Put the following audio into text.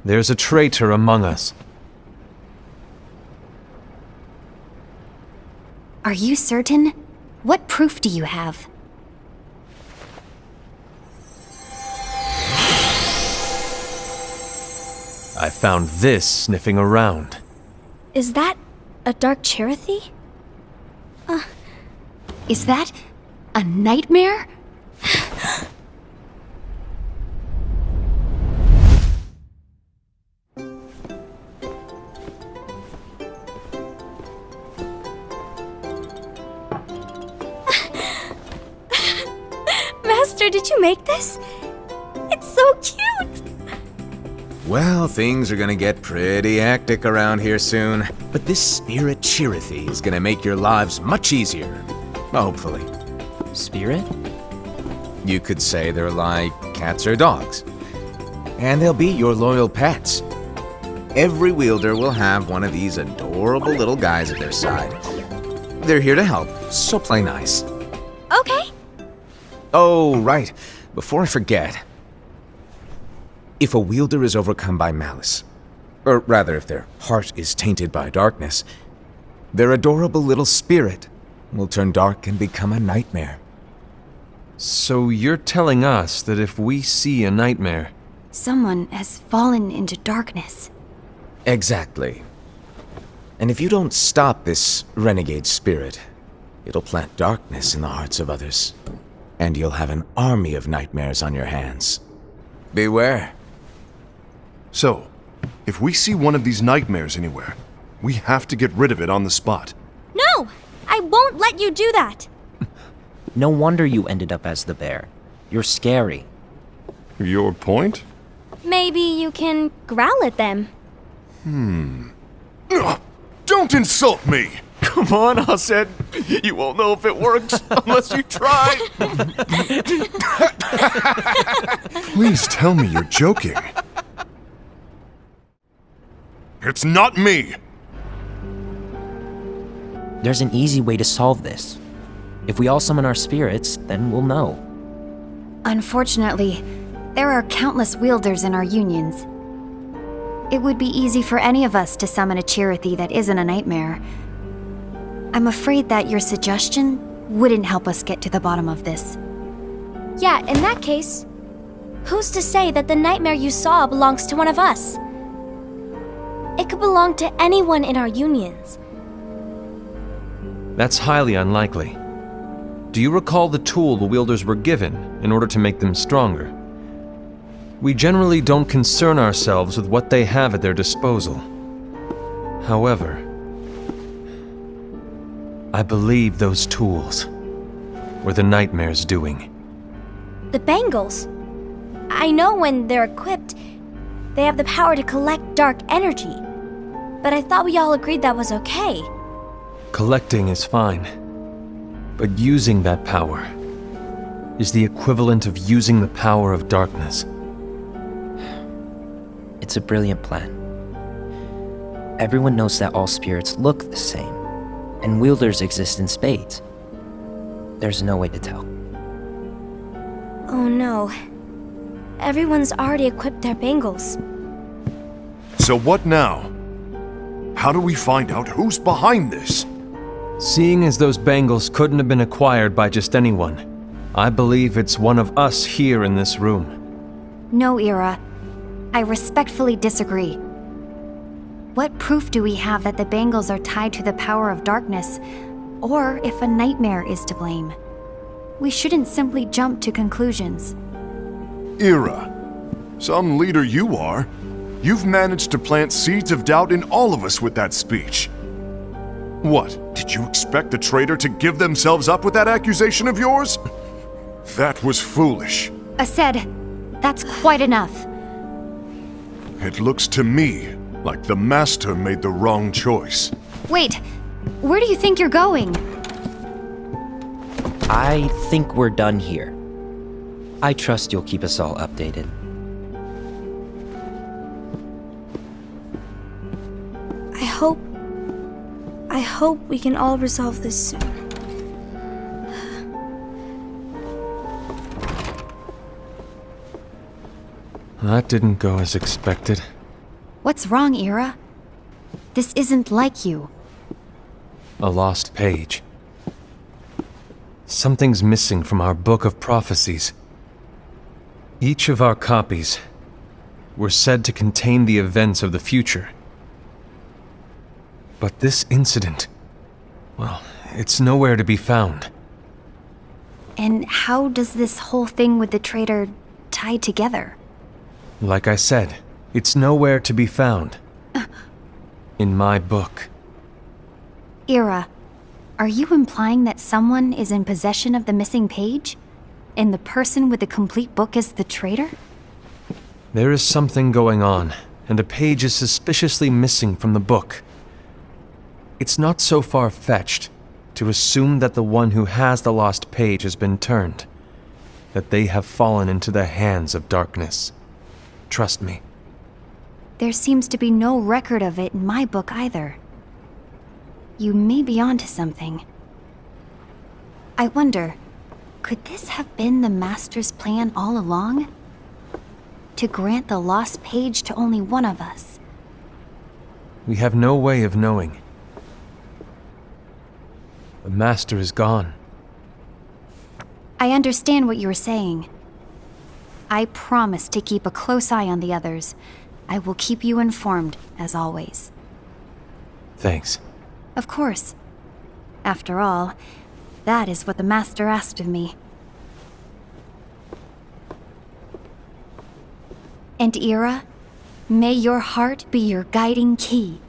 There's a traitor among us. Are you certain? What proof do you have? I found this sniffing around. Is that a dark Cherothy? Is that a nightmare? Master, did you make this? It's so cute! Well, things are gonna get pretty hectic around here soon. But this spirit Cherothy is gonna make your lives much easier. Hopefully. Spirit? You could say they're like cats or dogs. And they'll be your loyal pets. Every wielder will have one of these adorable little guys at their side. They're here to help, so play nice. Okay. Oh, right. Before I forget. If a wielder is overcome by malice, or rather if their heart is tainted by darkness, their adorable little spirit will turn dark and become a nightmare. So you're telling us that if we see a nightmare... Someone has fallen into darkness. Exactly. And if you don't stop this renegade spirit, it'll plant darkness in the hearts of others. And you'll have an army of nightmares on your hands. Beware. So, if we see one of these nightmares anywhere, we have to get rid of it on the spot. No! I won't let you do that! No wonder you ended up as the bear. You're scary. Your point? Maybe you can growl at them. Don't insult me! Come on, Hassan. You won't know if it works unless you try. Please tell me you're joking. It's not me! There's an easy way to solve this. If we all summon our spirits, then we'll know. Unfortunately, there are countless wielders in our unions. It would be easy for any of us to summon a Cherothy that isn't a nightmare. I'm afraid that your suggestion wouldn't help us get to the bottom of this. Yeah, in that case, who's to say that the nightmare you saw belongs to one of us? It could belong to anyone in our unions. That's highly unlikely. Do you recall the tool the wielders were given in order to make them stronger? We generally don't concern ourselves with what they have at their disposal. However, I believe those tools were the nightmare's doing. The bangles. I know when they're equipped, they have the power to collect dark energy. But I thought we all agreed that was okay. Collecting is fine, but using that power is the equivalent of using the power of darkness. It's a brilliant plan. Everyone knows that all spirits look the same, and wielders exist in spades. There's no way to tell. Oh no. Everyone's already equipped their bangles. So what now? How do we find out who's behind this? Seeing as those bangles couldn't have been acquired by just anyone, I believe it's one of us here in this room. No, Ira. I respectfully disagree. What proof do we have that the bangles are tied to the power of darkness, or if a nightmare is to blame? We shouldn't simply jump to conclusions. Ira, some leader you are. You've managed to plant seeds of doubt in all of us with that speech. What, did you expect the traitor to give themselves up with that accusation of yours? That was foolish. Ased, that's quite enough. It looks to me like the Master made the wrong choice. Wait, where do you think you're going? I think we're done here. I trust you'll keep us all updated. I hope we can all resolve this soon. That didn't go as expected. What's wrong, Ira? This isn't like you. A lost page. Something's missing from our book of prophecies. Each of our copies were said to contain the events of the future. But this incident, well, it's nowhere to be found. And how does this whole thing with the traitor tie together? Like I said, it's nowhere to be found. In my book. Ira, are you implying that someone is in possession of the missing page? And the person with the complete book is the traitor? There is something going on, and a page is suspiciously missing from the book. It's not so far-fetched to assume that the one who has the lost page has been turned, that they have fallen into the hands of darkness. Trust me. There seems to be no record of it in my book either. You may be onto something. I wonder, could this have been the Master's plan all along? To grant the lost page to only one of us? We have no way of knowing. The Master is gone. I understand what you're saying. I promise to keep a close eye on the others. I will keep you informed, as always. Thanks. Of course. After all, that is what the Master asked of me. And Ira, may your heart be your guiding key.